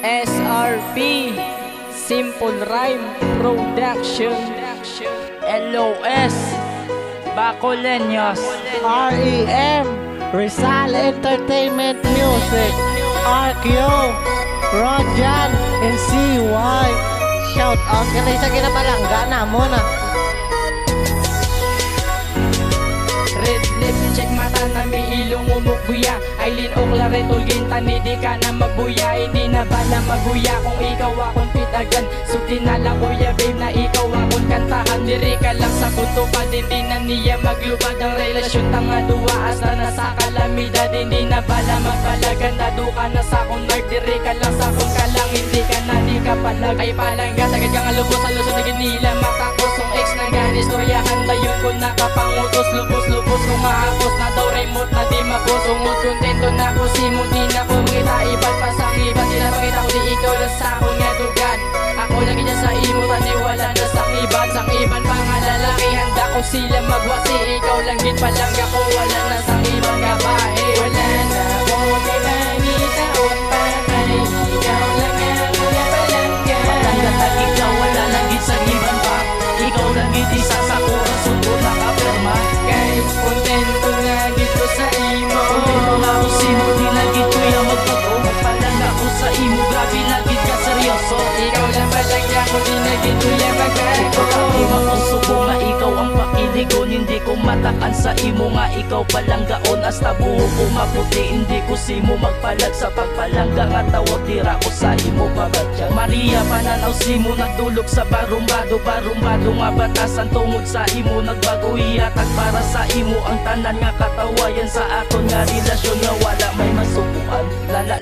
SRP Simple Rhyme Production, LOS Bacoleños, REM Rizal Entertainment Music, RQ Rojan and CY. Shout out kay sa kinapalanggana mo na. Red lip, check mata na may ilong umukbuya. Aylin o Claret, ulgin tani di ka na magbuya. Hindi na bala maguya kung ikaw akong pitagan. Suti na lang kuya babe na ikaw akong kantahan. Diri ka lang sa kunto pa din di na niya maglubad ang relasyon. Tanga duwa hasta na sa kalamidad. Hindi na bala magbalagan. Nado ka na sa akong nerd. Diri ka lang sa akong kalang. Hindi ka na di ka palag. Ay palangga sagad kang alubos sa lusod. Nagin nila matakos kung ex na ganis. Storyahan dayon ko nakapangutos. Lubos kung maapos na daw remote na di mapos. Ungod kontento na ko simo di na ko makita. Iban pa sang iban di na makita ko di ikaw lang sa akong nga dugan. Ako lagi dyan sa imo taniwala na sang iban. Sang iban pa nga lalaki handa ko sila magwasi. Ikaw lang git pa lang ako wala na sang iban nga bae. Wala na ko may mangita o patay. Ikaw lang ako nga palangga. Patanggatag ikaw wala lang git sa iban pa. Ikaw lang git isa sa corazon ko nakapirma. Kahit kontento na dito sa imo. Kontento nga ako simo di na git ko yung magbago. Magpalang ako sa imo grabe na git ka seryoso. Ikaw lang palangga ko di na gito yung magbago. Di mapuso ko nga ikaw ang pakiligon. Hindi ko matakan sa imo nga ikaw palanggaon. Hasta buho ko maputi hindi ko simo magpalag. Sa pagpalangga nga tawag tira ko sa imo pabatya. Maria pananaw simo nagdulog sa barumbado. Barumbado nga batasan tungod sa imo nagbago ihatag para sa imo ang tanan nga katawayan sa aton nga relasyon nga wala may masubuan.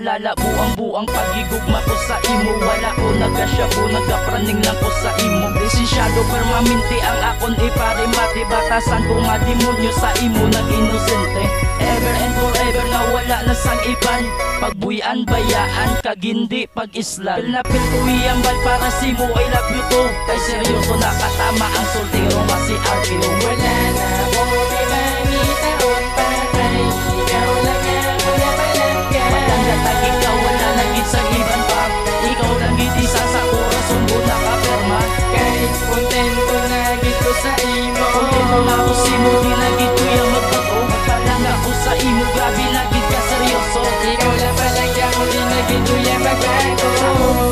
Lala buang pagigugma ko sa imo. Wala ko nagasya ko nagapraning lang ko sa imo. Lisensyado permanente ang akon iparimati. Batasan ko nga demonyo sa imo nag-inosente. Ever and forever na wala na sang iban. Pagbuyan bayaan kagindi pag-islan. Pilnapil ko iyambal para simo I love you too. Kay seryoso nakatama ang soltero nga si RQ. Wala na ko may mangita o patay. Ikaw lang ako nga palangga. Patanggatag ikaw wala na git sa iban pa. Ikaw lang git isa sa corazon ko nakapirma. Kahit kontento na dito sa imo. Kontento nga ako simo di na git ko yung magbago. Magpalang ako sa imo grabe na git ka seryoso. Ikaw lang palangga ko di na gito yung magbago.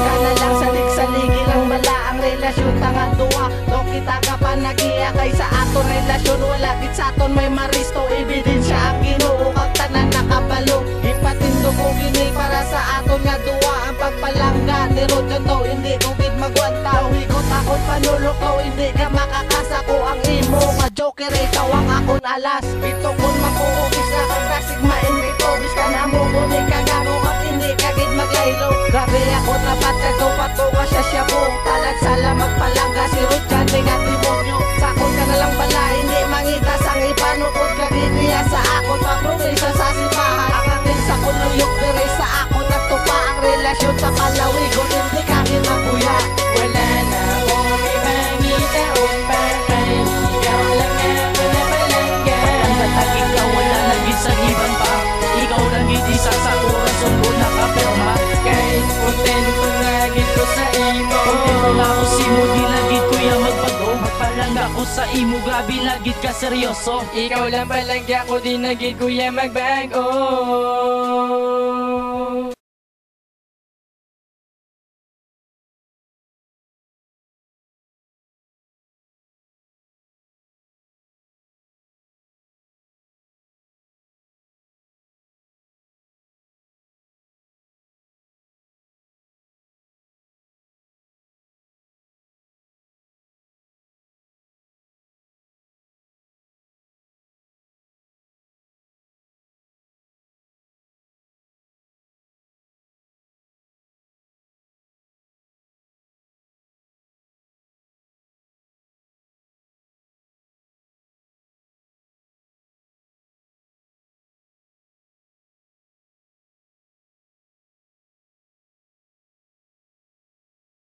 Ka na lang salig-saligi lang bala ang relasyon tanga duwa. Do kita ka pa nagiya kay sa aton relasyon. Wala git sa aton may maristo. Ebidensya ang Ginoo kag tanan nakabalo. Ipatindo ko gini para sa aton nga duwa. Ang pagpalangga ni Rojan to hindi ko gid magwanta. Higot akon panulok to hindi ka makakasa ko ang imo nga joker ikaw ang akon alas. Ito kun makuugis na kang basig ma-invito. Bis ka na mo kung ikagago kap hindi ka gid maglaylo. Grabe ako tapat kato patunga siya siya po. Talag sala magpalangga si Rojan may demonyo. Sakon ka na lang bala hindi mangita sang ipanukod ka gid niya sa akon papromesa sa simbahan. Ang atin sa kuluyok dire sa akon nagtupa ang relasyon sa palawigon hindi ka gid mabuya. Wala na ko may mangita o patay. Ikaw lang ako nga palangga. Patanggatag ikaw wala na git sa iban pa. Ikaw lang git isa sa corazon ko nakapirma. Kahit kontento na dito sa imo. Kontento nga ako simo di na git ko yung magbago. Magpalang ako sa imo grabe na git ka seryoso. Ikaw lang palangga ko di na gid kuya magbago.